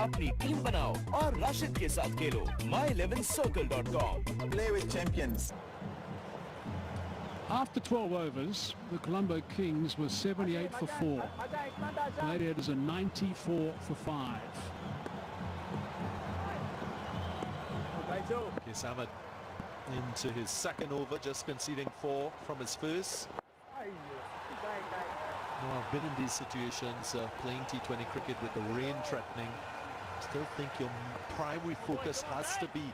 अपनी टीम बनाओ और राशिद के साथ खेलो my11circle.com. Play with champions. After 12 overs, the Colombo Kings were 78 for 4. Gladiators are 94 for 5. Ahmed into his second over, just conceding 4 from his first. I've been in these situations playing T20 cricket with the rain threatening. Still think your primary focus has to be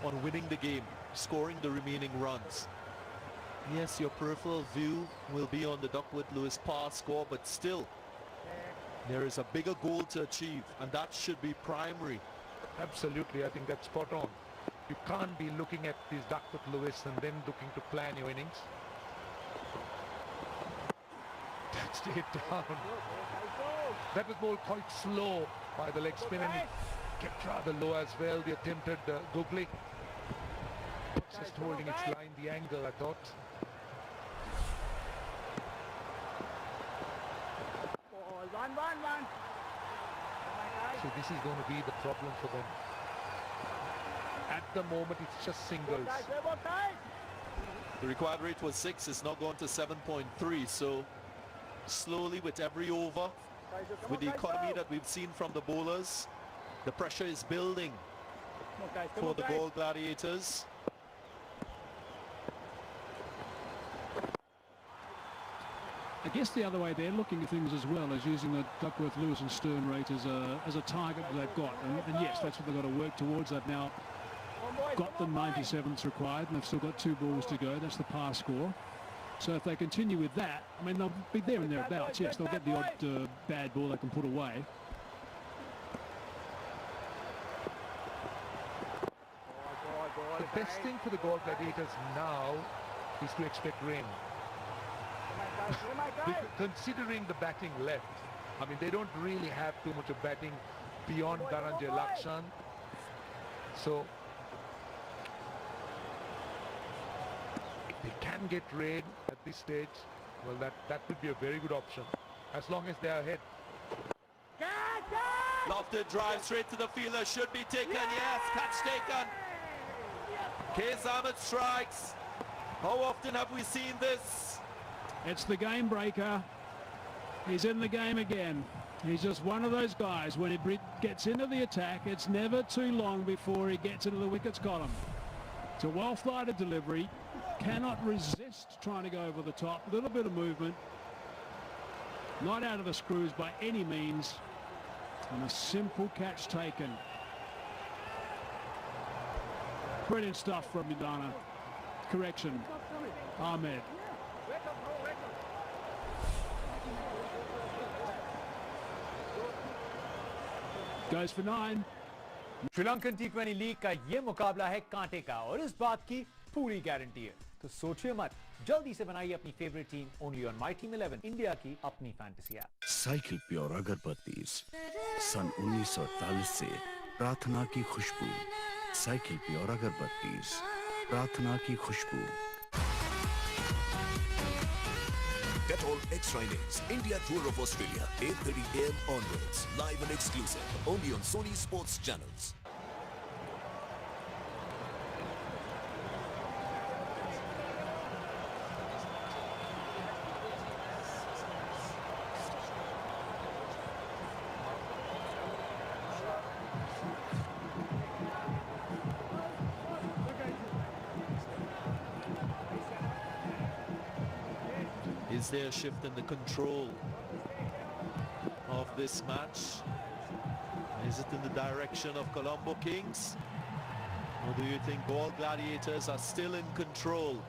on winning the game, scoring the remaining runs. Yes, your peripheral view will be on the Duckworth-Lewis par score, but still there is a bigger goal to achieve, and that should be primary. Absolutely, I think that's spot on. You can't be looking at these Duckworth-Lewis and then looking to plan your innings. Touched it down. That was ball quite slow by the leg spin, and it kept rather low as well. The attempted googly. Just holding its line, the angle, I thought. So this is going to be the problem for them. At the moment, it's just singles. The required rate was 6, it's now gone to 7.3, so slowly with every over, with the economy that we've seen from the bowlers, the pressure is building for the GALLE Gladiators. I guess the other way they're looking at things as well as using the Duckworth-Lewis and Stern rate as a target that they've got. And yes, that's what they've got to work towards. They've now got the 97th required, and they've still got 2 balls to go. That's the par score. So if they continue with that, I mean, they'll be there and thereabouts. Yes, they'll get the odd bad ball they can put away. The best thing for the GALLE Gladiators now is to expect rain. Considering the batting left, I mean, they don't really have too much of batting beyond Dhananjay Lakshan. So if they can get rain at this stage, well, that would be a very good option, as long as they are ahead. Lofted drive straight to the fielder, should be taken, yes, catch taken. Case Ahmed strikes. How often have we seen this? It's the game breaker. He's in the game again. He's just one of those guys. When he gets into the attack, it's never too long before he gets into the wickets column. It's a well-flighted delivery. Cannot resist trying to go over the top. A little bit of movement. Not out of the screws by any means. And a simple catch taken. Brilliant stuff from Midana. Correction, Ahmed. Goes for 9. Sri Lankan T20 league का ये मुकाबला है कांटे का और इस बात की पूरी गारंटी है। तो सोचिए मत, जल्दी से बनाइए अपनी favourite team only on my team 11, India की अपनी फैंटेसी ऐप। साइकिल प्योर अगरबत्तीज सन 1948 से प्रार्थना की खुशबू। साइकिल प्योर अगरबत्तीज, प्रार्थना की खुशबू। Get all extra innings. India Tour of Australia, 8:30 AM onwards. Live and exclusive. Only on Sony Sports channels. Is there a shift in the control of this match? Is it in the direction of Colombo Kings? Or do you think GALLE Gladiators are still in control?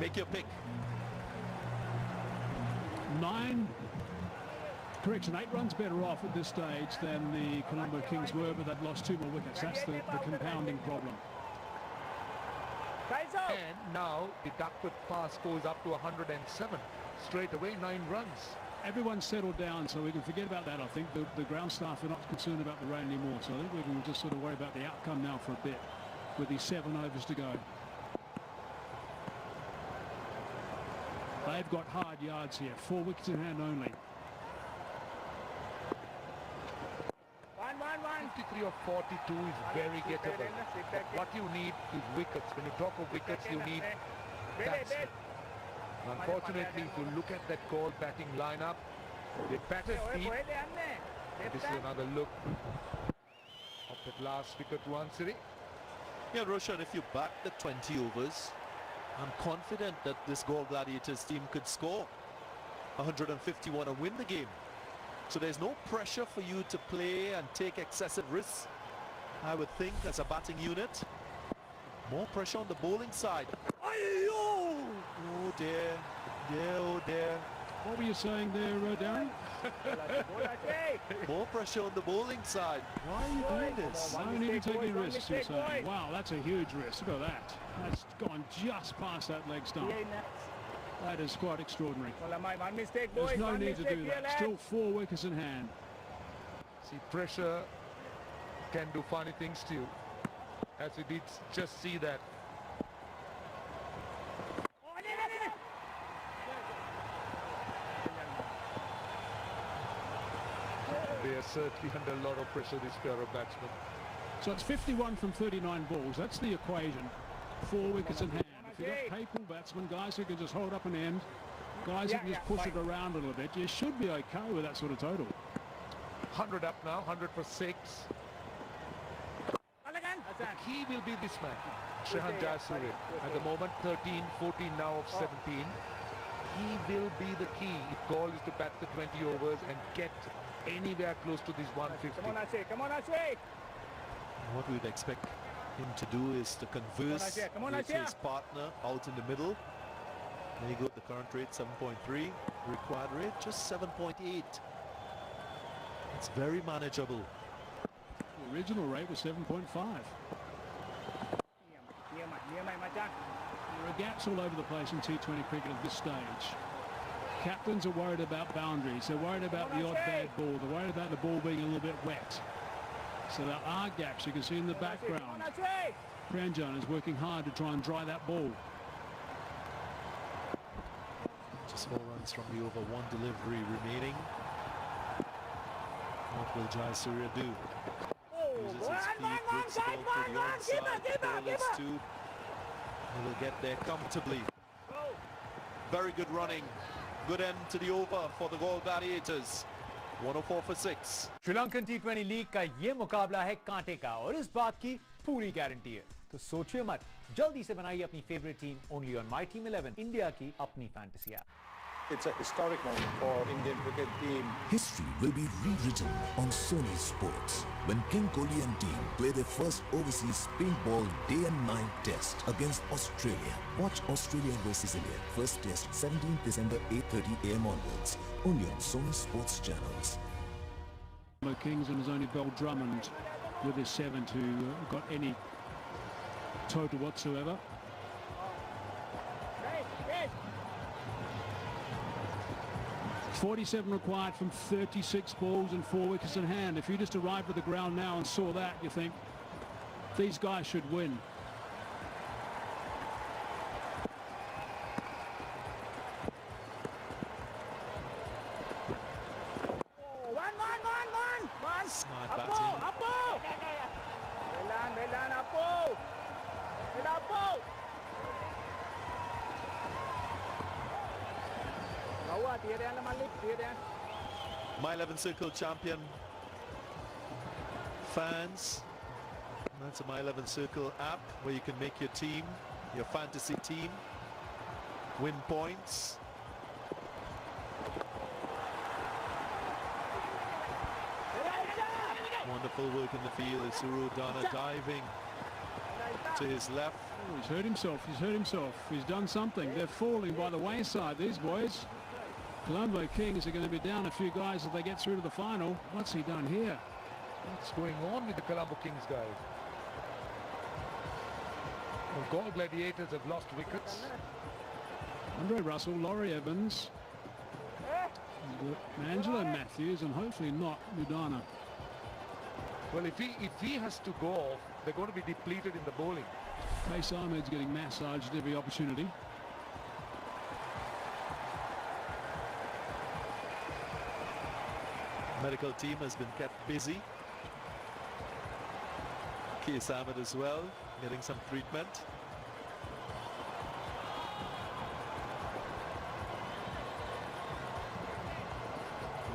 Make your pick. 9. Correction, 8 runs better off at this stage than the Colombo Kings were, but they've lost 2 more wickets. That's the compounding problem. And now the Duckworth par score is up to 107. Straight away, 9 runs. Everyone's settled down, so we can forget about that. I think the ground staff are not concerned about the rain anymore, so I think we can just sort of worry about the outcome now for a bit, with these 7 overs to go. They've got hard yards here, 4 wickets in hand only. 53 or 42 is very gettable. But what you need is wickets. When you talk of wickets, you need batsmen. Unfortunately, if you look at that Galle batting lineup, they batted deep. This is another look of that last wicket to Ansari. Yeah, Roshan, if you back the 20 overs, I'm confident that this Galle Gladiators team could score 151 and win the game. So there's no pressure for you to play and take excessive risks, I would think, as a batting unit. More pressure on the bowling side. Oh dear, oh dear. What were you saying there, Darren? More pressure on the bowling side. Why are you doing this? No need to take any risks, you're saying. Wow, that's a huge risk. Look at that. That's gone just past that leg stump. That is quite extraordinary. There's no need to do that. Still 4 wickets in hand. See, pressure can do funny things to you. As we did just see that. They are certainly under a lot of pressure, this pair of batsmen. So it's 51 from 39 balls. That's the equation. 4 wickets in hand. If you've got capable batsmen, guys who can just hold up an end, guys who can just push it around a little bit, you should be okay with that sort of total. 100 up now, 100 for 6. The key will be this man, Srihan Jayasuriya. At the moment, 13, 14 now of 17. He will be the key if Galle is to bat the 20 overs and get anywhere close to this 150. Come on, Ashway. What we'd expect him to do is to converse with his partner out in the middle. There you go, the current rate 7.3, required rate just 7.8. It's very manageable. The original rate was 7.5. There are gaps all over the place in T20 cricket at this stage. Captains are worried about boundaries. They're worried about the odd bad ball. They're worried about the ball being a little bit wet. So there are gaps you can see in the background. Pranjan is working hard to try and dry that ball. Just 4 runs from the over, 1 delivery remaining. What will Jayasuriya do? Uses his feet, whips the ball to the onside. Bowlers too. He will get there comfortably. Very good running. Good end to the over for the Galle Gladiators. 104 for 6. Sri Lankan T20 league का ये मुकाबला है कांटे का और इस बात की पूरी गारंटी है। तो सोचिए मत, जल्दी से बनाइए अपनी favourite team only on my team 11, India की अपनी fantasy app. It's a historic moment for Indian cricket team. History will be rewritten on Sony Sports when King Kohli and team play their first overseas paintball day and night test against Australia. Watch Australia versus India. First test 17th December 8:30 AM onwards. Only on Sony Sports channels. Kings and his only Bell Drummond with his 7 to got any total whatsoever. 47 required from 36 balls and 4 wickets in hand. If you just arrived at the ground now and saw that, you think these guys should win. Smart batting. My 11 Circle champion fans, that's a My 11 Circle app where you can make your team, your fantasy team, win points. Wonderful work in the field. Isuru Dana diving to his left. Oh, he's hurt himself. He's hurt himself. He's done something. They're falling by the wayside, these boys. Colombo Kings are going to be down a few guys if they get through to the final. What's he done here? What's going on with the Colombo Kings, guys? Well, Galle Gladiators have lost wickets. Andre Russell, Laurie Evans, Angelo Matthews, and hopefully not Udana. Well, if he has to go off, they're going to be depleted in the bowling. Pace Ahmed's getting massaged every opportunity. Medical team has been kept busy. Case Ahmed as well, getting some treatment.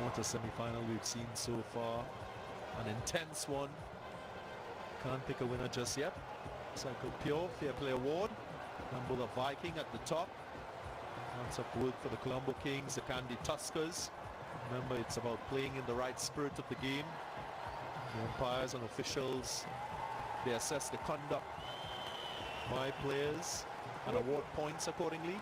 What a semi-final we've seen so far. An intense one. Can't pick a winner just yet. Cycle Pure Fair Play Award. Number the Viking at the top. Lots of work for the Colombo Kings, the Candy Tuskers. Remember, it's about playing in the right spirit of the game. The umpires and officials, they assess the conduct by players and award points accordingly.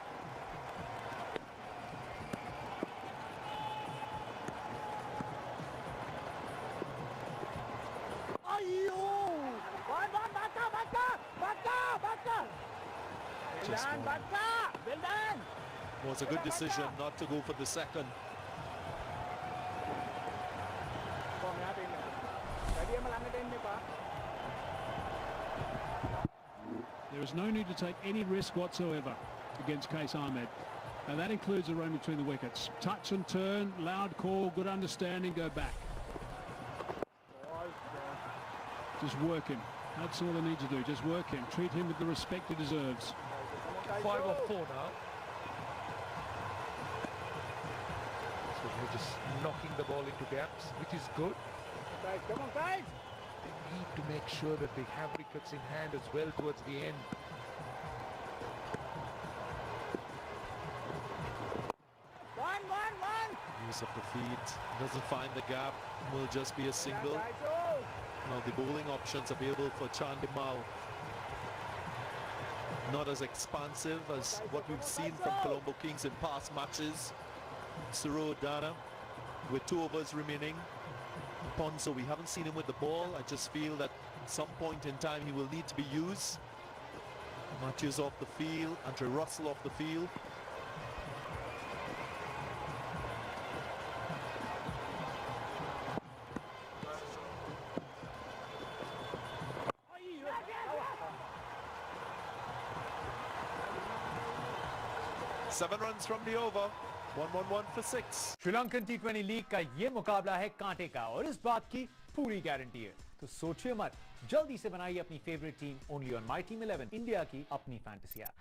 Just one. Was a good decision not to go for the second. There is no need to take any risk whatsoever against Case Ahmed. And that includes a run between the wickets. Touch and turn, loud call, good understanding, go back. Just work him. That's all they need to do, just work him. Treat him with the respect he deserves. 5 or 4 now. So they're just knocking the ball into gaps, which is good. Come on, guys. They need to make sure that they have wickets in hand as well towards the end. Use of the feet, doesn't find the gap, will just be a single. Now the bowling options available for Chandimal, not as expansive as what we've seen from Colombo Kings in past matches. Suro Dana with 2 overs remaining. Ponzo, we haven't seen him with the ball. I just feel that at some point in time he will need to be used. Matthews off the field, Andre Russell off the field. Seven runs from the over. 1-1-1 for 6. Sri Lankan T20 league का ये मुकाबला है कांटे का और इस बात की पूरी गारंटी है, तो सोचिए मत, जल्दी से बनाइए अपनी favourite team only on my team 11, India की अपनी fantasy app.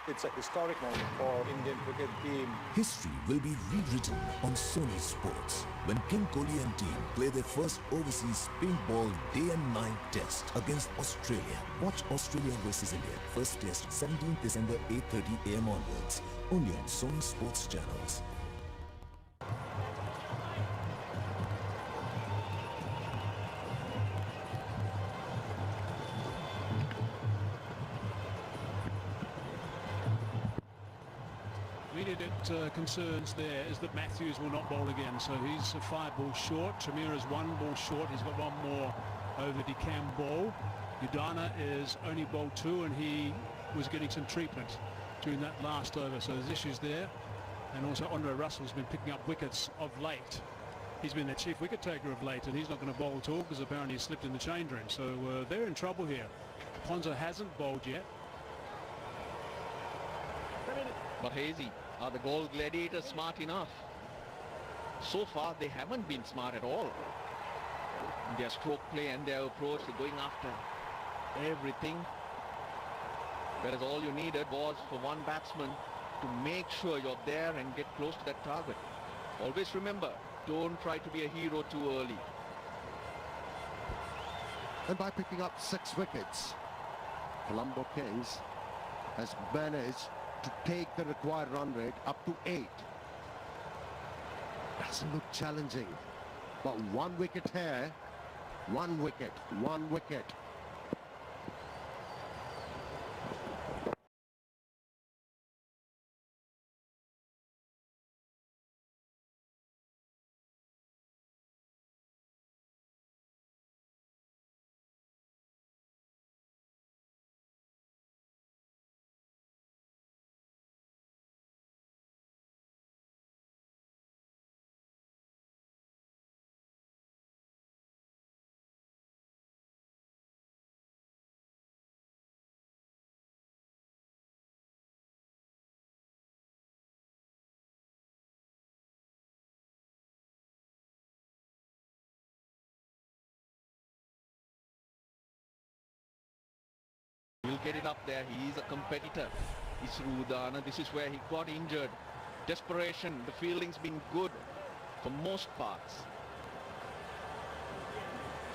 It's a historic moment for Indian cricket team. History will be rewritten on Sony Sports when King Kohli and team play their first overseas paintball day and night test against Australia. Watch Australia versus India first test 17th December 8:30 AM onwards, only on Sony Sports channels. Immediate concerns there is that Matthews will not bowl again, so he's 5 balls short. Shamir is 1 ball short, he's got 1 more over the Cam ball. Udana is only bowled 2 and he was getting some treatment during that last over, so there's issues there. And also Andre Russell's been picking up wickets of late. He's been the chief wicket taker of late and he's not going to bowl at all because apparently he's slipped in the change room, so they're in trouble here. Ponzo hasn't bowled yet. But Hazy, are the Galle Gladiators smart enough? So far they haven't been smart at all. Their stroke play and their approach, they're going after everything. Whereas all you needed was for one batsman to make sure you're there and get close to that target. Always remember, don't try to be a hero too early. And by picking up 6 wickets, Colombo Kings has managed to take the required run rate up to 8. Doesn't look challenging, but 1 wicket here, 1 wicket. get it up there. He is a competitor. Isrudana, this is where he got injured. Desperation, the fielding's been good for most parts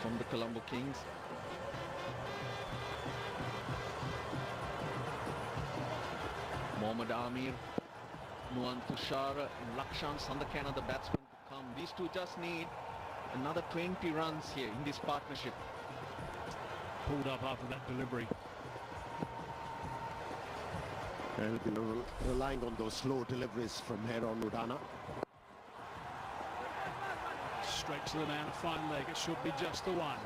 from the Colombo Kings. Mohammad Amir, Nuan Tushar, Lakshan Sandakana, the batsman to come. These two just need another 20 runs here in this partnership. Pulled up after that delivery. And relying on those slow deliveries from here on Udana. Straight to the man, a fine leg. It should be just the one.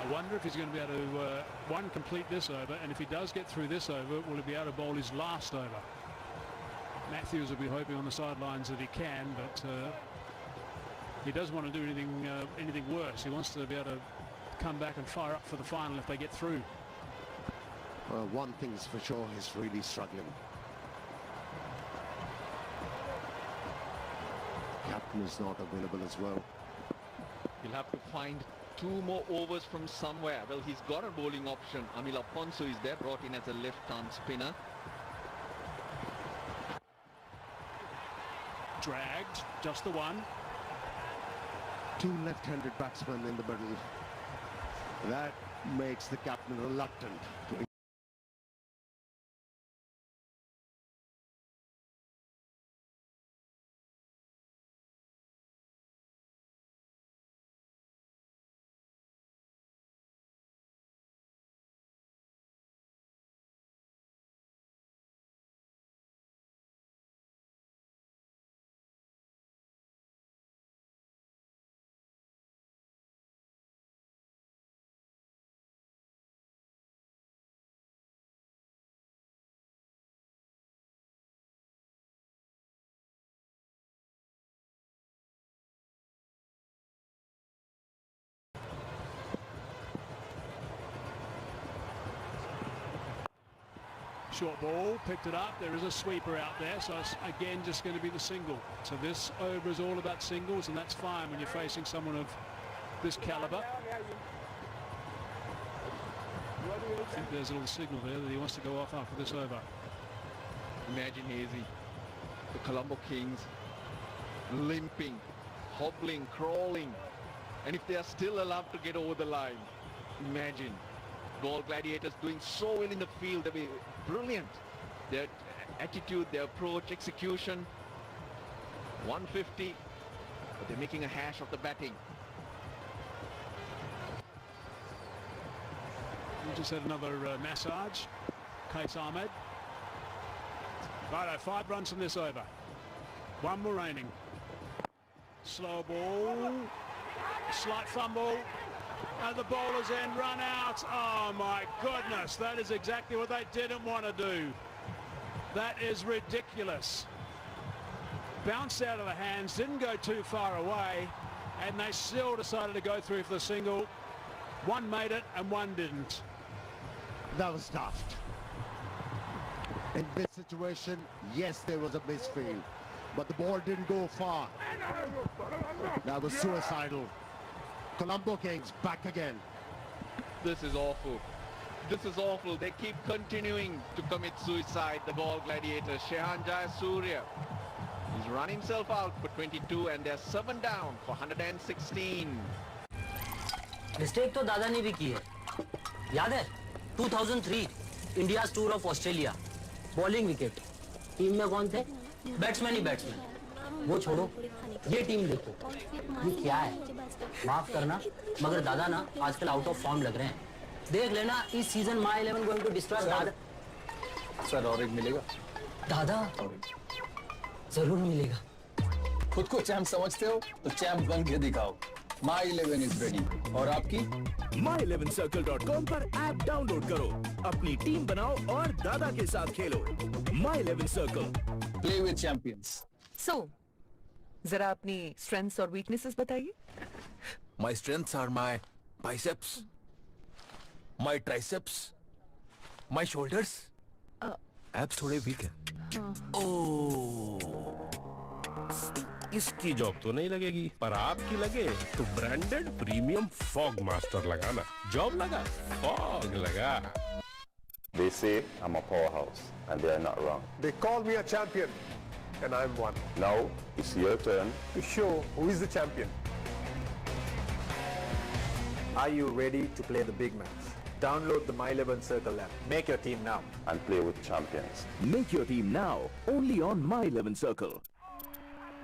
I wonder if he's going to be able to, complete this over, and if he does get through this over, will he be able to bowl his last over? Matthews will be hoping on the sidelines that he can, but he doesn't want to do anything worse. He wants to be able to come back and fire up for the final if they get through. Well, one thing's for sure, he's really struggling. Captain is not available as well. He'll have to find 2 more overs from somewhere. Well, he's got a bowling option. Amil Aponso is there, brought in as a left-arm spinner. Dragged, just the one. 2 left-handed batsmen in the middle. That makes the captain reluctant to Short ball, picked it up. There is a sweeper out there, so it's again just going to be the single. So this over is all about singles, and that's fine when you're facing someone of this caliber. I think there's a little signal there that he wants to go off after this over. Imagine, Hazy, the Colombo Kings limping, hobbling, crawling, and if they are still allowed to get over the line, imagine. Galle Gladiators doing so well in the field. They were brilliant. Their attitude, their approach, execution. 150, but they're making a hash of the batting. We just had another massage. Kais Ahmed. Righto, 5 runs from this over. 1 more remaining. Slow ball. Slight fumble. And the bowler's end run out. Oh my goodness, that is exactly what they didn't want to do. That is ridiculous. Bounced out of the hands, didn't go too far away, and they still decided to go through for the single. 1 made it and 1 didn't. That was daft. In this situation, yes, there was a misfield, but the ball didn't go far. That was suicidal. Colombo Kings back again. This is awful. This is awful. They keep continuing to commit suicide, the Galle Gladiators. Shehan Jayasuriya, he's run himself out for 22 and they're 7 down for 116. Mistake तो दादा ने भी की है याद है 2003 India tour of Australia bowling wicket team में कौन थे बैट्समैन ही बैट्समैन वो छोड़ो ये टीम देखो ये क्या है माफ करना मगर दादा ना आजकल आउट ऑफ फॉर्म लग रहे हैं देख लेना इस season my 11 going to destroy दादा सर और एक मिलेगा दादा जरूर मिलेगा खुद को चैंप समझते हो तो चैंप बन के दिखाओ My 11 is ready और आपकी my11circle.com पर ऐप डाउनलोड करो अपनी टीम बनाओ और दादा के साथ खेलो My 11 Circle play with champions So जरा अपनी strengths और weaknesses बताइए My strengths are my biceps my triceps my shoulders abs थोड़े weak है इसकी जॉब तो नहीं लगेगी, पर आपकी लगे तो ब्रांडेड प्रीमियम फॉग मास्टर लगाना। जॉब लगा, फॉग लगा। They say I'm a powerhouse, and they are not wrong. They call me a champion, and I'm one. Now it's your turn to show who is the champion. Are you ready to play the big match? Download the My 11 Circle app. Make your team now. and play with champions. Make your team now only on My 11 Circle.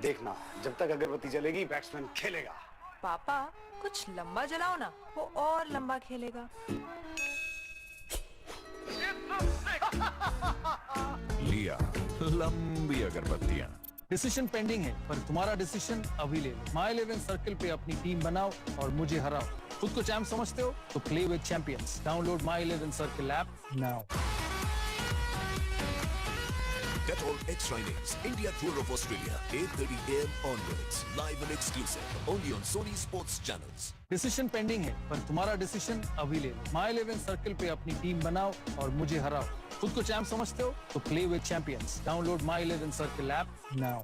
देखना, जब तक अगरबत्ती जलेगी batsman खेलेगा। पापा कुछ लंबा जलाओ ना, वो और लंबा खेलेगा। लिया लंबी अगरबत्तियां। डिसीजन पेंडिंग है, पर तुम्हारा डिसीजन अभी ले लो। माई 11 सर्कल पे अपनी टीम बनाओ और मुझे हराओ। खुद को चैंप समझते हो तो play with champions. Download my 11 circle app now. Dettol Extra Innings, India Tour of Australia, 8:30 AM onwards, live and exclusive, only on Sony Sports channels. Decision pending है, पर तुम्हारा डिसीजन अभी ले लो। माई 11 सर्कल पे अपनी टीम बनाओ और मुझे हराओ। खुद को चैंप समझते हो तो play with champions. Download my 11 circle app now.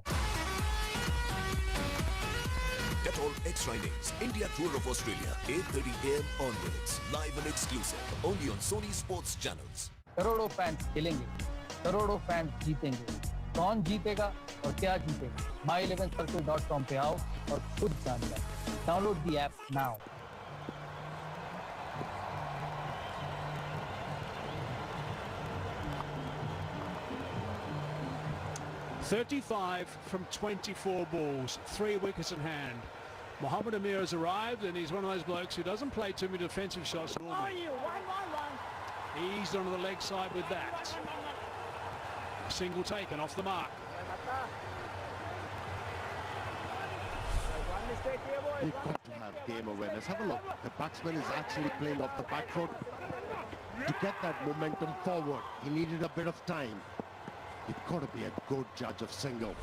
Dettol Extra Innings, India Tour of Australia, 8:30 AM onwards, live and exclusive, only on Sony Sports channels. करोड़ों फैंस खेलेंगे, करोड़ों फैंस जीतेंगे। कौन जीतेगा और क्या जीतेगा? my11circle.com पे आओ और खुद जान जाओ। Download the app now. "35 from 24 balls, 3 wickets in hand." Mohammed Amir has arrived, and he's one of those blokes who doesn't play too many defensive shots normally. Eased onto the leg side with that. Single taken off the mark. You've got to have game awareness. Have a look. The batsman is actually playing off the back foot. To get that momentum forward, he needed a bit of time. You've got to be a good judge of single.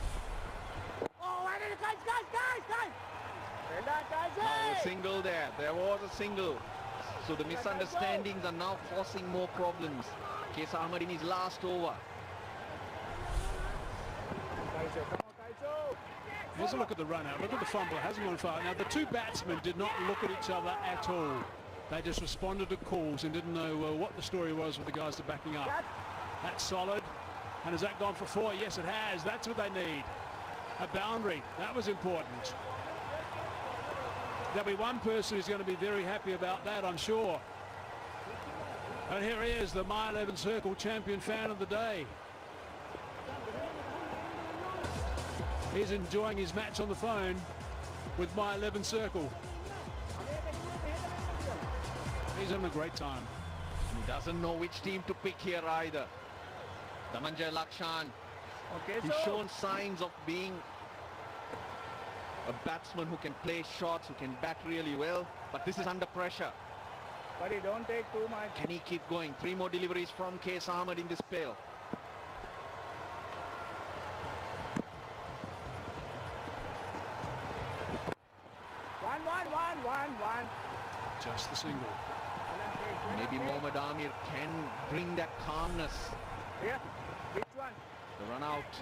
A single there. There was a single. So the misunderstandings are now causing more problems. Qais Ahmed in his last over. Here's a look at the run out. Look at the fumble. It hasn't gone far. Now, the two batsmen did not look at each other at all. They just responded to calls and didn't know what the story was with the guys that are backing up. That's solid. And has that gone for 4? Yes, it has. That's what they need. A boundary. That was important. There'll be one person who's going to be very happy about that, I'm sure. And here he is, the My 11 Circle champion fan of the day. He's enjoying his match on the phone with My 11 Circle. He's having a great time. He doesn't know which team to pick here either. Dhananjay Lakshan. He's shown signs of being a batsman who can play shots, who can bat really well, but this is under pressure. But he don't take too much. Can he keep going? 3 more deliveries from Qais Ahmed in this spell. One. Just the single. Maybe Mohammad Amir can bring that calmness. Yeah. Which one? The run out.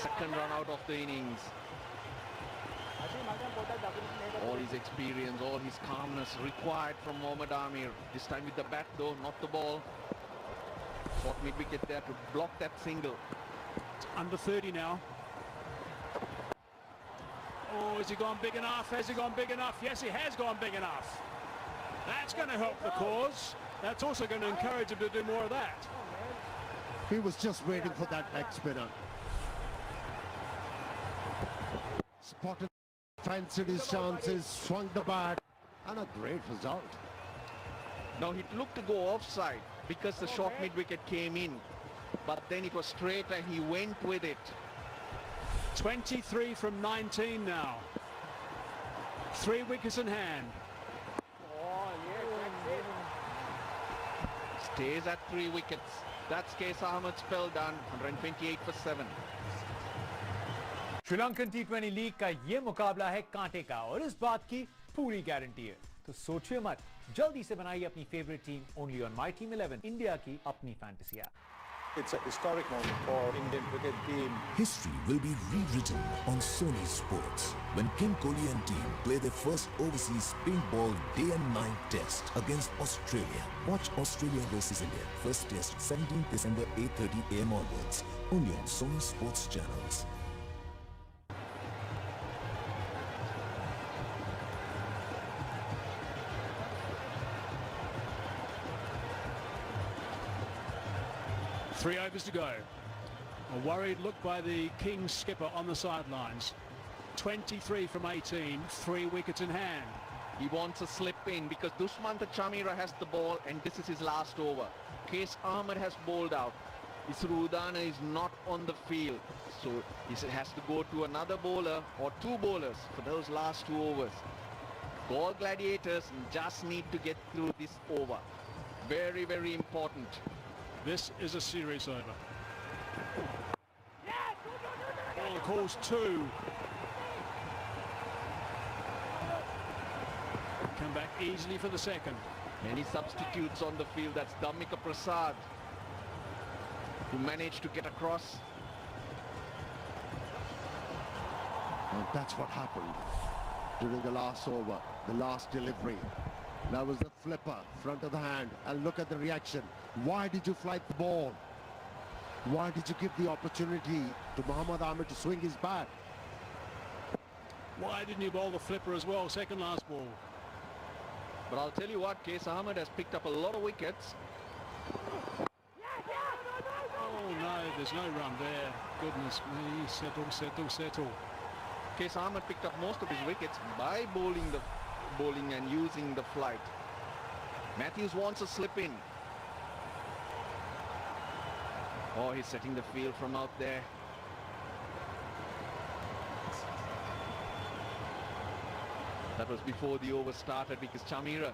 Second run out of the innings. All his experience, all his calmness required from Mohammad Amir. This time with the bat though, not the ball. Short mid-wicket there to block that single. It's under 30 now. Oh, has he gone big enough? Has he gone big enough? Yes, he has gone big enough. That's going to help the cause. That's also going to encourage him to do more of that. He was just waiting for that leg spinner. Spotted, fancied his chances, swung the bat, and a great result. Now he looked to go offside because the short mid-wicket came in. But then it was straight and he went with it. 23 from 19 now. 3 wickets in hand. Stays at 3 wickets. That's Qais Ahmed's spell done. 128 for 7. Sri Lankan T20 league का ये मुकाबला है कांटे का और इस बात की पूरी गारंटी है। तो सोचिए मत, जल्दी से बनाइए अपनी favourite team only on my team 11 India की अपनी fantasy app. It's a historic moment for Indian cricket team. History will be rewritten on Sony Sports when King Kohli and team play their first overseas pink ball day and night test against Australia. Watch Australia versus India. First test 17th December 8:30 AM onwards. Only on Sony Sports channels. Three overs to go. A worried look by the Kings skipper on the sidelines. 23 from 18, 3 wickets in hand. He wants a slip in because Dushmantha Chameera has the ball and this is his last over. Qais Ahmed has bowled out. Isrudana is not on the field. So he has to go to another bowler or two bowlers for those last 2 overs. Galle Gladiators just need to get through this over. Very, very important. This is a series over. Ball calls 2. Come back easily for the second. Many substitutes on the field. That's Dhammika Prasad, who managed to get across. And that's what happened during the last over, the last delivery. That was the flipper, front of the hand, and look at the reaction. Why did you flight the ball? Why did you give the opportunity to Mohammad Ahmed to swing his bat? Why didn't you bowl the flipper as well, second last ball? But I'll tell you what, Qais Ahmed has picked up a lot of wickets. Oh no, there's no run there. Goodness me, settle. Qais Ahmed picked up most of his wickets by bowling and using the flight. Matthews wants a slip in. Oh, he's setting the field from out there. That was before the over started because Chameera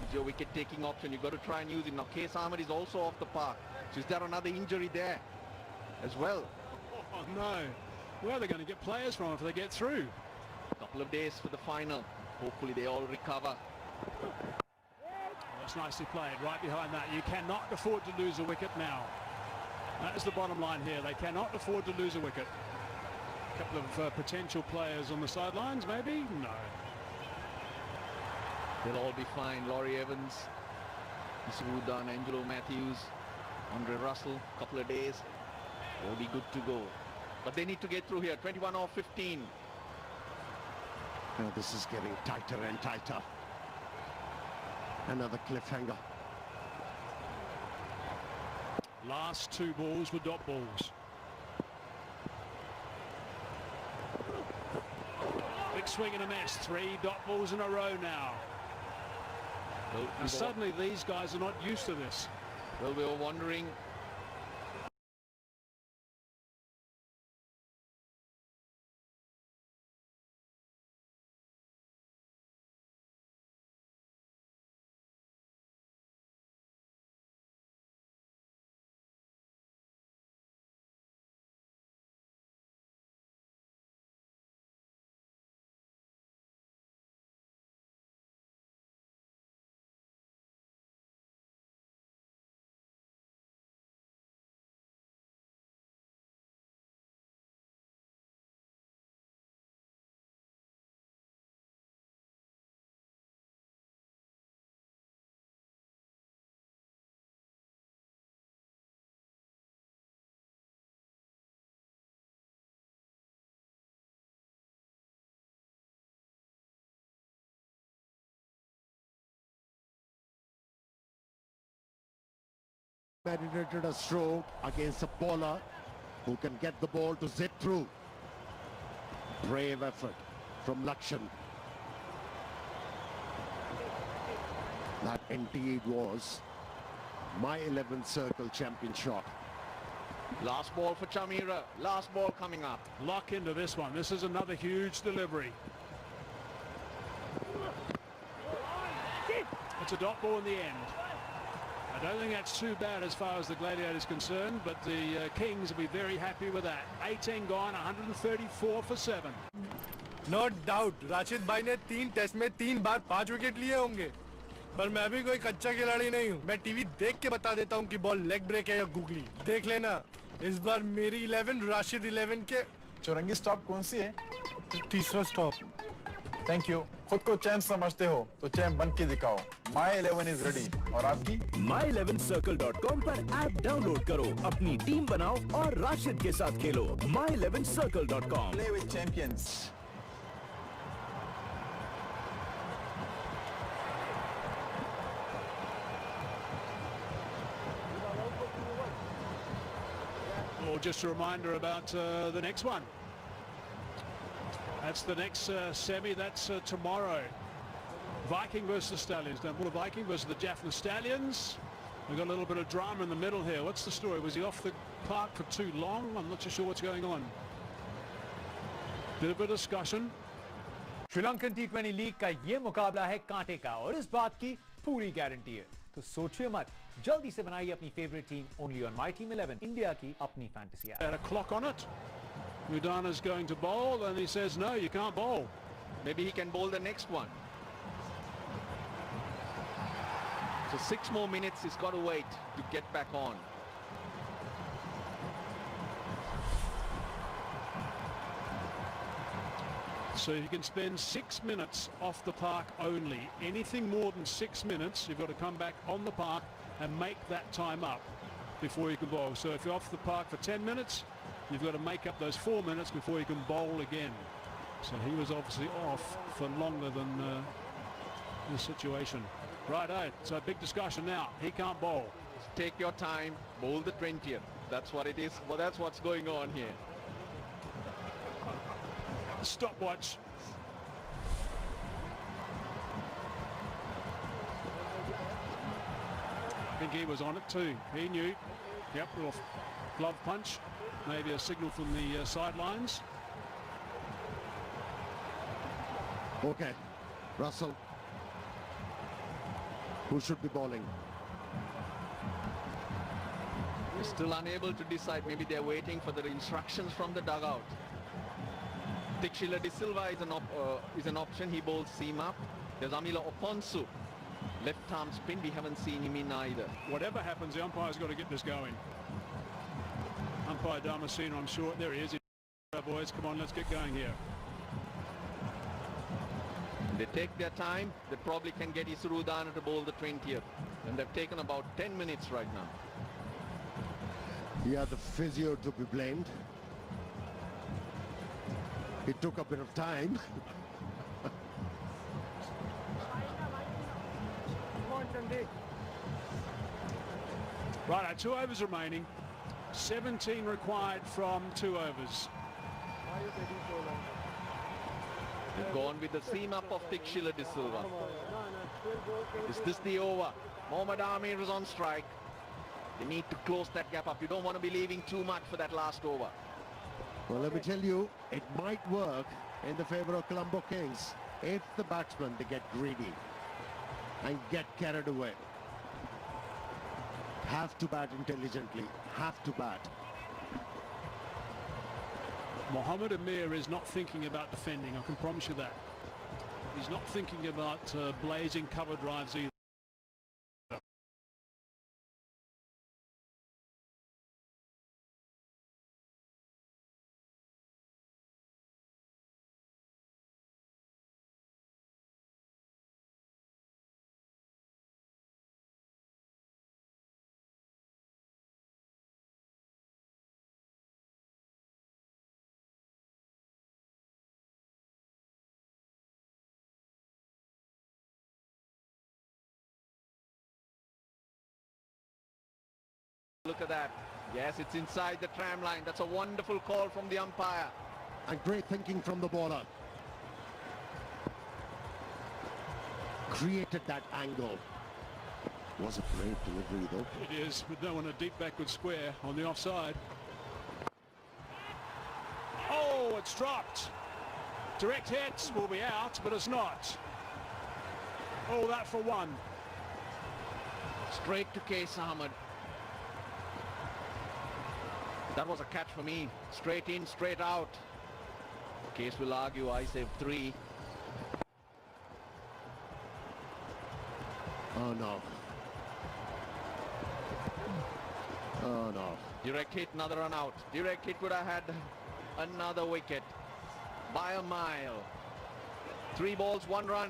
is your wicket-taking option. You've got to try and use him. Now, Qais Ahmed is also off the park. So is there another injury there as well? Oh no. Where are they going to get players from if they get through? A couple of days for the final. Hopefully they all recover. That's nicely played. Right behind that. You cannot afford to lose a wicket now. That is the bottom line here. They cannot afford to lose a wicket. A couple of potential players on the sidelines, maybe? No. They'll all be fine. Laurie Evans, Isrudana, Angelo Matthews, Andre Russell, a couple of days. They'll be good to go. But they need to get through here. 21 off 15. Now this is getting tighter and tighter. Another cliffhanger. Last 2 balls were dot balls. Big swing and a miss. 3 dot balls in a row now. And suddenly these guys are not used to this. Well, we were wondering. Meditated a stroke against a bowler who can get the ball to zip through. Brave effort from Lakshan. That indeed was my 11th circle champion shot. Last ball for Chameera. Last ball coming up. Lock into this one. This is another huge delivery. It's a dot ball in the end. I don't think that's too bad as far as the Gladiators concerned, but the Kings will be very happy with that. 18 gone, 134 for 7. No doubt, Rashid भाई ने 3 test में 3 बार 5 wicket लिए होंगे. पर मैं भी कोई कच्चा खिलाड़ी नहीं हूँ। मैं टीवी देख के बता देता हूँ कि बॉल लेग ब्रेक है या गूगली। देख लेना, इस बार मेरी 11 राशिद 11 के। चौरंगी स्टॉप कौन सी है? तीसरा स्टॉप। Thank you. खुद को चैंप समझते हो तो चैंप बन के दिखाओ। माई 11 इज रेडी। और आपकी? my11circle.com पर ऐप डाउनलोड करो, अपनी टीम बनाओ और राशिद के साथ खेलो। my11circle.com। Play with champions. Or just a reminder about the next one. That's the next semi. That's tomorrow. Viking versus Stallions. Now, Bulla Viking versus the Jaffna Stallions. We've got a little bit of drama in the middle here. What's the story? Was he off the park for too long? I'm not too sure what's going on. Bit of a discussion. Sri Lankan T20 league का ये मुकाबला है कांटे का और इस बात की पूरी गारंटी है, तो सोचिए मत, जल्दी से बनाइए अपनी favourite team only on my team 11 India की अपनी fantasy app. Had a clock on it. Udana's going to bowl and he says no, you can't bowl. Maybe he can bowl the next one. So 6 more minutes he's got to wait to get back on. So you can spend 6 minutes off the park only. Anything more than 6 minutes, you've got to come back on the park and make that time up before you can bowl. So if you're off the park for 10 minutes, you've got to make up those 4 minutes before you can bowl again. So he was obviously off for longer than the situation. Righto, so a big discussion now. He can't bowl. Take your time, bowl the 20th. That's what it is. Well, that's what's going on here. Stopwatch. I think he was on it too. He knew. Yep, little glove punch. Maybe a signal from the sidelines. Okay, Russell. Who should be bowling? They're still unable to decide. Maybe they're waiting for the instructions from the dugout. Tikshila De Silva is an option. He bowls seam up. There's Amila Oponsu. Left arm spin. We haven't seen him in either. Whatever happens, the umpire's got to get this going. Umpire Damasceno, I'm sure. There he is. Boys, come on, let's get going here. They take their time. They probably can get Isurudana to bowl the 20th. And they've taken about 10 minutes right now. Yeah, the physio to be blamed. It took a bit of time. Right, 2 overs remaining. 17 required from 2 overs. They've gone with the seam up of Tikshila De Silva. Is this the over? Mohammad Amir is on strike. They need to close that gap up. You don't want to be leaving too much for that last over. Well, let me tell you, it might work in the favor of Colombo Kings if the batsmen, they get greedy and get carried away. Have to bat intelligently, have to bat. Mohammad Amir is not thinking about defending, I can promise you that. He's not thinking about blazing cover drives either. Look at that. Yes, it's inside the tram line. That's a wonderful call from the umpire. And great thinking from the bowler. Created that angle. Was a great delivery though. It is, with no one a deep backward square on the offside. Oh, it's dropped. Direct hits will be out, but it's not. Oh, that for one. Straight to Case Ahmed. That was a catch for me. Straight in, straight out. Case will argue I saved 3. Oh no. Oh no. Direct hit, another run out. Direct hit would have had another wicket by a mile. 3 balls, 1 run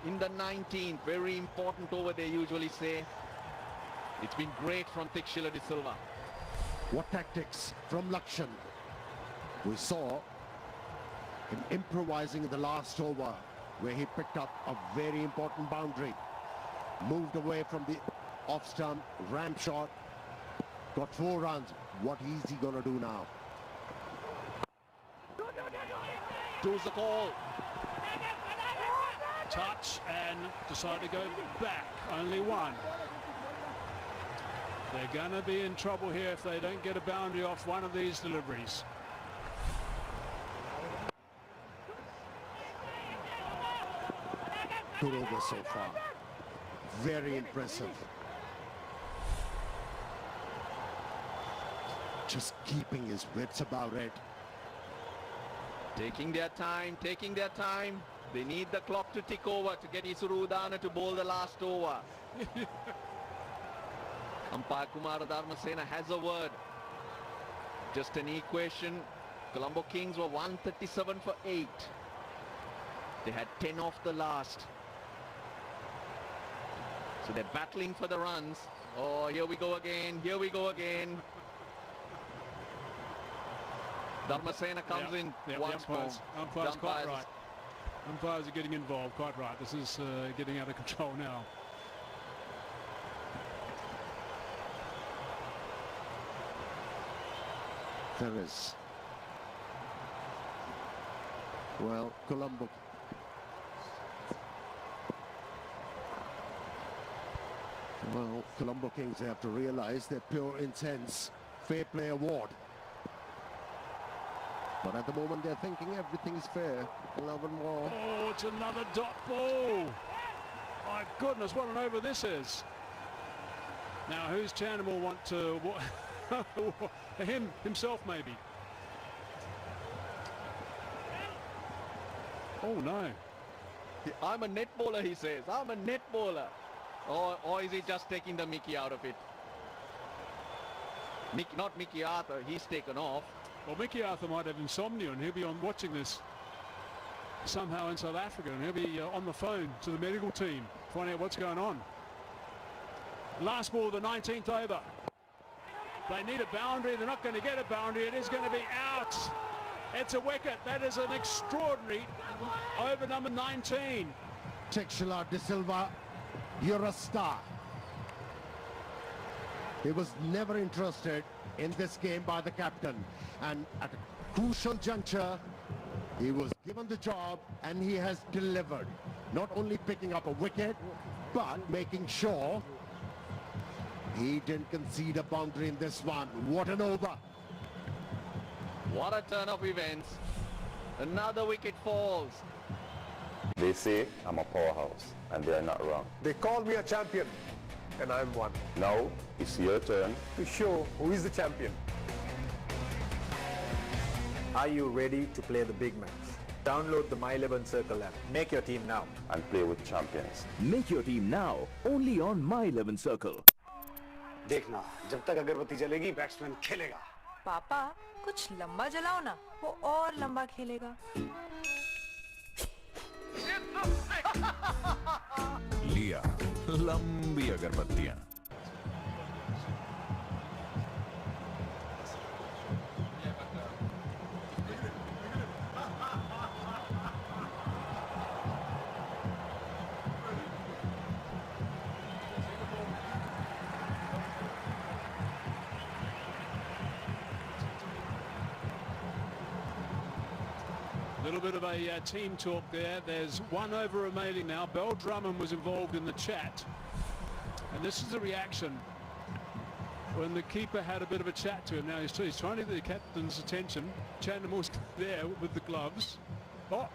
in the 19th. Very important over, they usually say. It's been great from Tixila de Silva. What tactics from Lakshan. We saw him improvising in the last over where he picked up a very important boundary. Moved away from the off stump, ramp shot, got 4 runs. What is he going to do now? Does the call. Touch and decide to go back. Only 1. They're going to be in trouble here if they don't get a boundary off one of these deliveries. Good over so far. Very impressive. Just keeping his wits about it. Taking their time, taking their time. They need the clock to tick over to get Isurudana to bowl the last over. Umpire Kumar Dharmasena has a word. Just an equation. Colombo Kings were 137 for 8. They had 10 off the last. So they're battling for the runs. Oh, here we go again. Here we go again. Dharmasena comes in once more. Umpires quite right. Umpires are getting involved, quite right. This is getting out of control now. There is. Well, Colombo. Well, Colombo Kings, they have to realize their pure intense fair play award. But at the moment they're thinking everything is fair. 11 more. Oh, it's another dot ball. My goodness, what an over this is. Now, whose Chanham will want to... himself, maybe. Oh, no. I'm a net bowler, he says. I'm a net bowler. Or is he just taking the Mickey out of it? Not Mickey Arthur, he's taken off. Well, Mickey Arthur might have insomnia and he'll be on watching this somehow in South Africa, and he'll be on the phone to the medical team, finding out what's going on. Last ball of the 19th over. They need a boundary. They're not going to get a boundary. It is going to be out. It's a wicket. That is an extraordinary over number 19. Tixila de Silva, you're a star. He was never interested in this game by the captain, and at a crucial juncture he was given the job and he has delivered, not only picking up a wicket but making sure he didn't concede a boundary in this one. What an over. What a turn of events. Another wicket falls. They say I'm a powerhouse, and they're not wrong. They call me a champion, and I'm one. Now it's your turn to show who is the champion. Are you ready to play the big match? Download the My 11 Circle app. Make your team now. and play with champions. Make your team now only on My 11 Circle. देखना जब तक अगरबत्ती जलेगी batsman खेलेगा. पापा कुछ लंबा जलाओ ना, वो और लंबा खेलेगा. लिया लंबी अगरबत्तियां. A little bit of a team talk there. There's 1 over remaining now. Bell Drummond was involved in the chat. And this is the reaction when the keeper had a bit of a chat to him. Now he's trying to get the captain's attention. Chandamal's there with the gloves. Oh,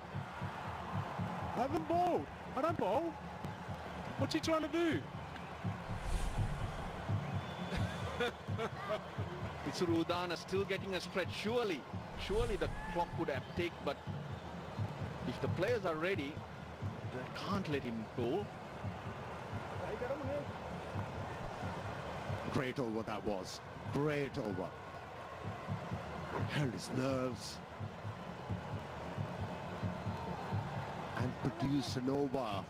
I haven't bowled. I don't bowl. What's he trying to do? It's Rudana still getting a stretch. Surely the clock would have ticked, but if the players are ready, they can't let him go. Great over that was. Great over. Held his nerves. And produced an over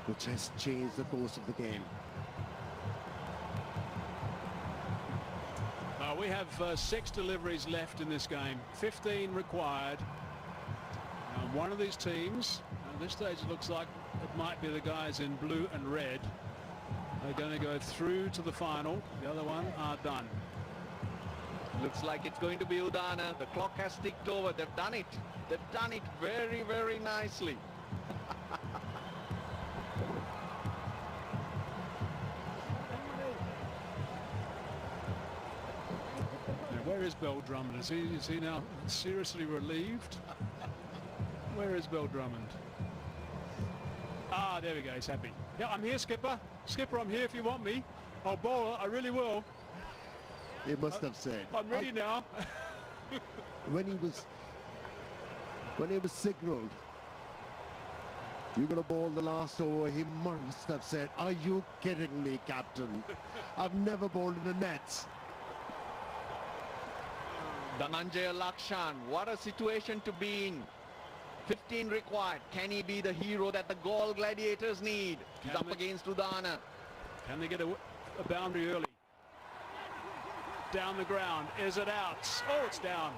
which has changed the course of the game. We have 6 deliveries left in this game, 15 required. One of these teams, at this stage it looks like it might be the guys in blue and red. They're going to go through to the final. The other one are done. Looks like it's going to be Udana. The clock has ticked over. They've done it. They've done it very, very nicely. Where is Bell Drummond? Is he now seriously relieved? Where is Bell Drummond? Ah, there we go. He's happy. Yeah, I'm here, Skipper. Skipper, I'm here if you want me. I'll bowl. I really will. He must have said. I'm ready now. when he was signaled, you're going to bowl the last over, he must have said, are you kidding me, Captain? I've never bowled in the nets. Dhananjay Lakshan, what a situation to be in. 15 required. Can he be the hero that the GALLE Gladiators need? He's up against Udana. Can they get a boundary early? Down the ground. Is it out? Oh, it's down.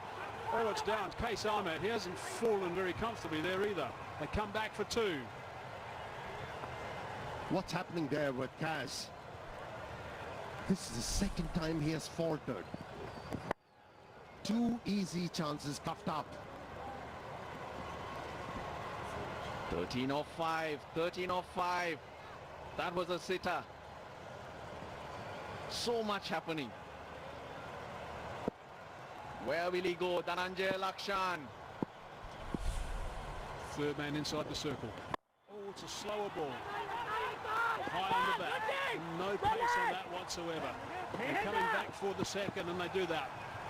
Oh, it's down. Case Ahmed. He hasn't fallen very comfortably there either. They come back for 2. What's happening there with Kaz? This is the second time he has faltered. 2 easy chances coughed up. 13 off 5. 13 off 5. That was a sitter. So much happening. Where will he go? Dhananjay Lakshan. Third man inside the circle. Oh, it's a slower ball. High on the back. No pace on that whatsoever. They're coming back for the second and they do that.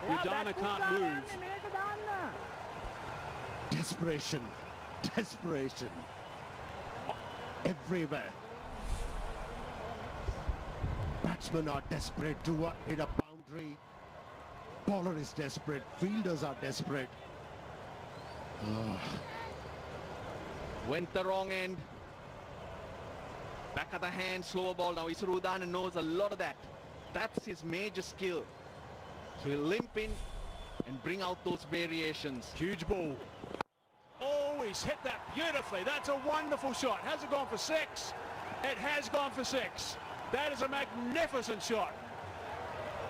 Udana can't move. Desperation. Desperation. Everywhere. Batsmen are desperate to hit a boundary. Bowler is desperate. Fielders are desperate. Went the wrong end. Back of the hand, slower ball. Now Isar Udana knows a lot of that. That's his major skill. So he'll limp in and bring out those variations. Huge ball. Oh, he's hit that beautifully. That's a wonderful shot. Has it gone for 6? It has gone for 6. That is a magnificent shot.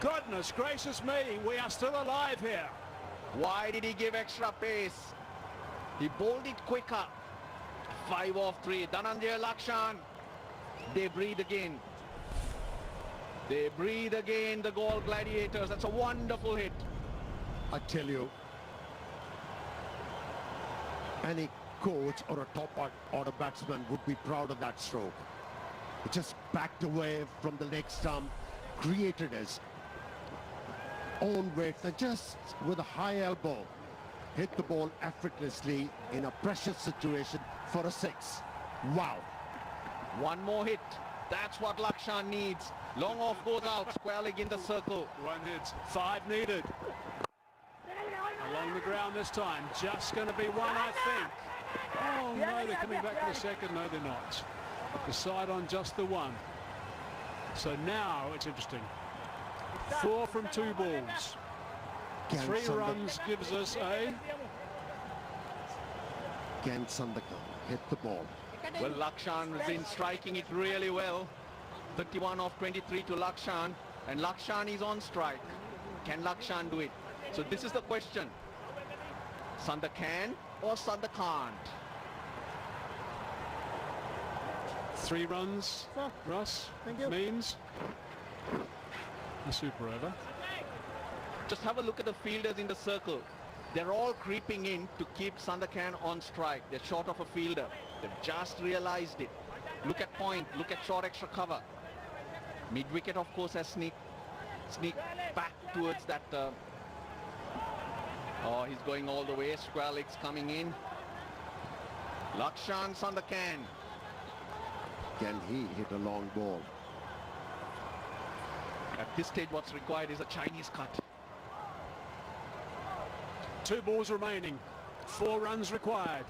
Goodness gracious me, we are still alive here. Why did he give extra pace? He bowled it quicker. 5 off 3. Dhananjay Lakshan. They breathe again. They breathe again, the GALLE Gladiators. That's a wonderful hit. I tell you, any coach or a top order batsman would be proud of that stroke. It just backed away from the leg stump, created his own weight, and just with a high elbow, hit the ball effortlessly in a pressure situation for a 6. Wow. One more hit. That's what Lakshan needs. Long off goes out, square leg in the circle. 1 hit, 5 needed. Along the ground this time, just going to be 1, I think. Oh no, they're coming back for the second. No, they're not. Decide on just the 1. So now it's interesting. 4 from 2 balls. 3 runs gives us a... Can Sandakan hit the ball? Well, Lakshan has been striking it really well. 31 off 23 to Lakshan, and Lakshan is on strike. Can Lakshan do it? So this is the question. Sanda can or Sanda can't? 3 runs, Russ, means a super over. Just have a look at the fielders in the circle. They're all creeping in to keep Sandakan on strike. They're short of a fielder. They've just realized it. Look at point, look at short extra cover. Mid-wicket, of course, has sneaked back towards that. Oh, he's going all the way. Square legs coming in. Lakshan Sandakan. Can he hit a long ball? At this stage, what's required is a Chinese cut. 2 balls remaining. 4 runs required.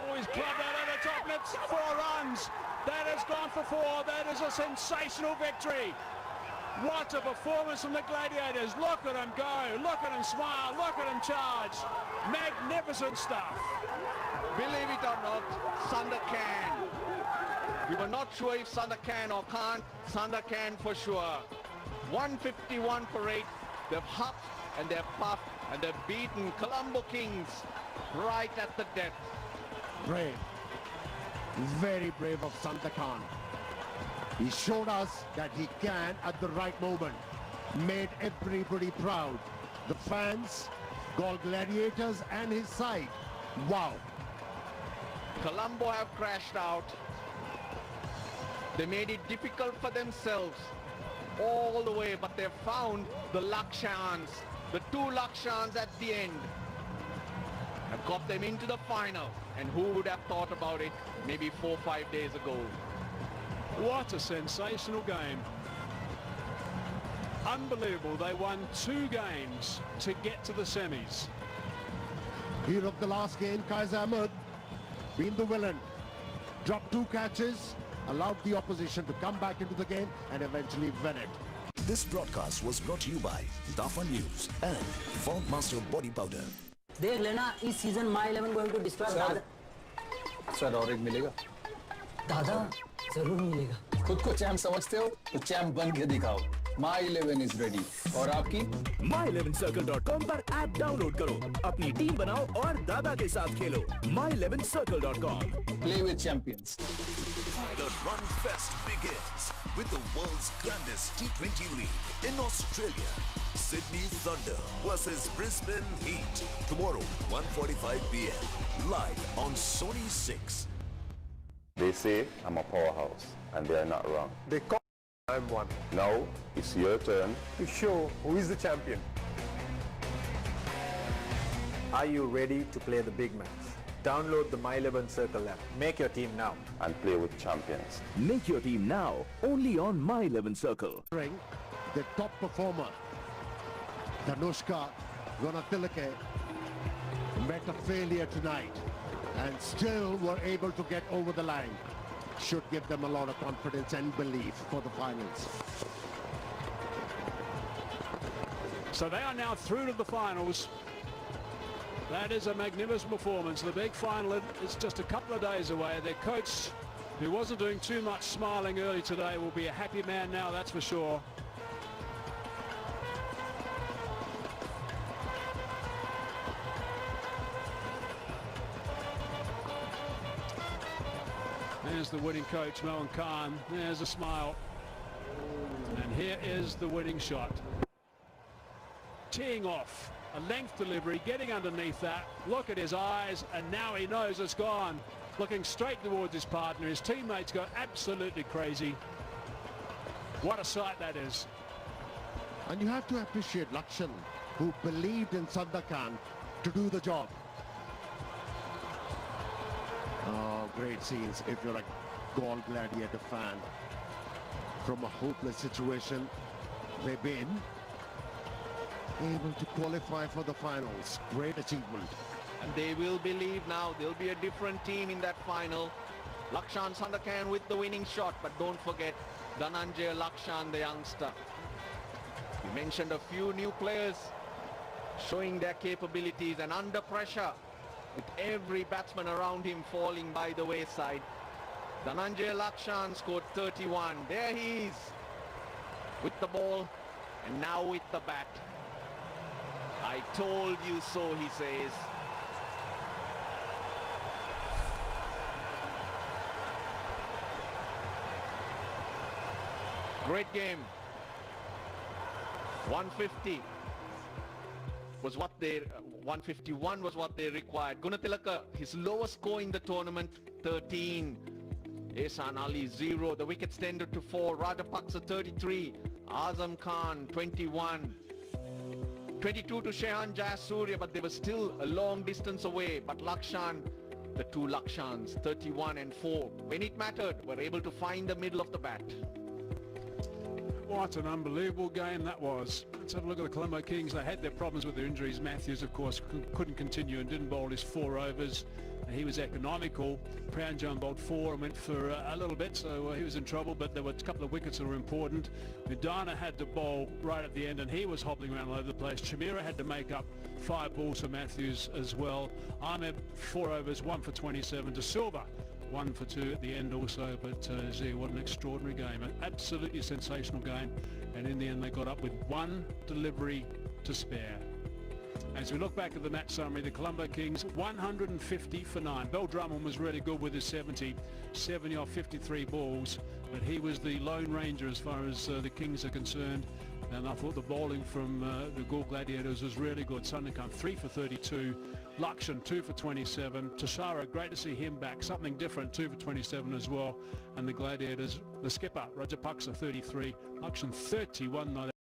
Oh, he's clubbed that at the top. It's 4 runs. That has gone for 4. That is a sensational victory. What a performance from the Gladiators. Look at him go. Look at him smile. Look at him charge. Magnificent stuff. Believe it or not, Sander can. We were not sure if Sander can or can't. Sander can for sure. 151 for 8. They've huffed and they've puffed and they've beaten Colombo Kings right at the death. Brave. Very brave of Sandakan. He showed us that he can at the right moment. Made everybody proud. The fans, GALLE Gladiators and his side. Wow. Colombo have crashed out. They made it difficult for themselves all the way, but they've found the Lakshans, the 2 Lakshans at the end. Have got them into the final. And who would have thought about it maybe 4 or 5 days ago? What a sensational game. Unbelievable. They won 2 games to get to the semis. Hero of the last game, Kaiser Ahmed, been the villain. Dropped 2 catches, allowed the opposition to come back into the game and eventually win it. This broadcast was brought to you by Dafa News and Fog Master Body Powder. देख लेना इस season my 11 going to destroy दादा sir और एक मिलेगा दादा जरूर मिलेगा खुद को चैम्प समझते हो तो चैम्प बन के दिखाओ My 11 is ready और आपकी my11circle.com पर ऐप डाउनलोड करो अपनी टीम बनाओ और दादा के साथ खेलो my11circle.com Play with champions. The Run Fest begins with the world's grandest T20 league in Australia. Sydney Thunder versus Brisbane Heat. Tomorrow, 1:45 p.m. Live on Sony 6. They say I'm a powerhouse, and they are not wrong. They call I'm one. Now it's your turn To show who is the champion. Are you ready to play the big match? Download the My11 Circle app. Make your team now. and play with champions. Make your team now only on My11 Circle. The top performer, Danushka Gunatilake, met a failure tonight and still were able to get over the line. Should give them a lot of confidence and belief for the finals. So they are now through to the finals. That is a magnificent performance. The big final is just a couple of days away. Their coach, who wasn't doing too much smiling early today, will be a happy man now, that's for sure. There's the winning coach, Mohan Khan. There's a smile. And here is the winning shot. Teeing off. A length delivery, getting underneath that. Look at his eyes, and now he knows it's gone. Looking straight towards his partner. His teammates got absolutely crazy. What a sight that is. And you have to appreciate Lakshan, who believed in Sandakan to do the job. Oh, great scenes if you're a GALLE Gladiator fan. From a hopeless situation, they've been able to qualify for the finals. Great achievement. And they will believe now there'll be a different team in that final. Lakshan Sandakan with the winning shot, but don't forget Dhananjay Lakshan, the youngster. We mentioned a few new players showing their capabilities, and under pressure with every batsman around him falling by the wayside. Dhananjay Lakshan scored 31. There he is with the ball and now with the bat. I told you so, he says. Great game. 150 was what they 151 was what they required. Gunatilaka, his lowest score in the tournament, 13. Ehsan Ali 0. The wickets tended to 4. Rajapaksa 33. Azam Khan 21. 22 to Shehan Jayasuriya, but they were still a long distance away. But Lakshan The two Lakshans, 31 and 4, when it mattered, were able to find the middle of the bat. What an unbelievable game that was. Let's have a look at the Colombo Kings. They had their problems with their injuries. Matthews, of course, couldn't continue and didn't bowl his 4 overs. He was economical. Pranjam bowled 4 and went for a little bit, so he was in trouble, but there were a couple of wickets that were important. Udana had to bowl right at the end, and he was hobbling around all over the place. Chamira had to make up 5 balls for Matthews as well. Ahmed, 4 overs, 1 for 27. De Silva, 1 for 2 at the end also, but gee, what an extraordinary game. An absolutely sensational game, and in the end they got up with 1 delivery to spare. As we look back at the match summary, the Colombo Kings 150 for 9. Bell Drummond was really good with his 70 off 53 balls, but he was the lone ranger as far as the Kings are concerned. And I thought the bowling from the GALLE Gladiators was really good. Sunderkamp 3 for 32, Lakshan 2 for 27, Tashara, great to see him back, something different, 2 for 27 as well. And the Gladiators, the skipper Rajapaksa 33, Lakshan 31 not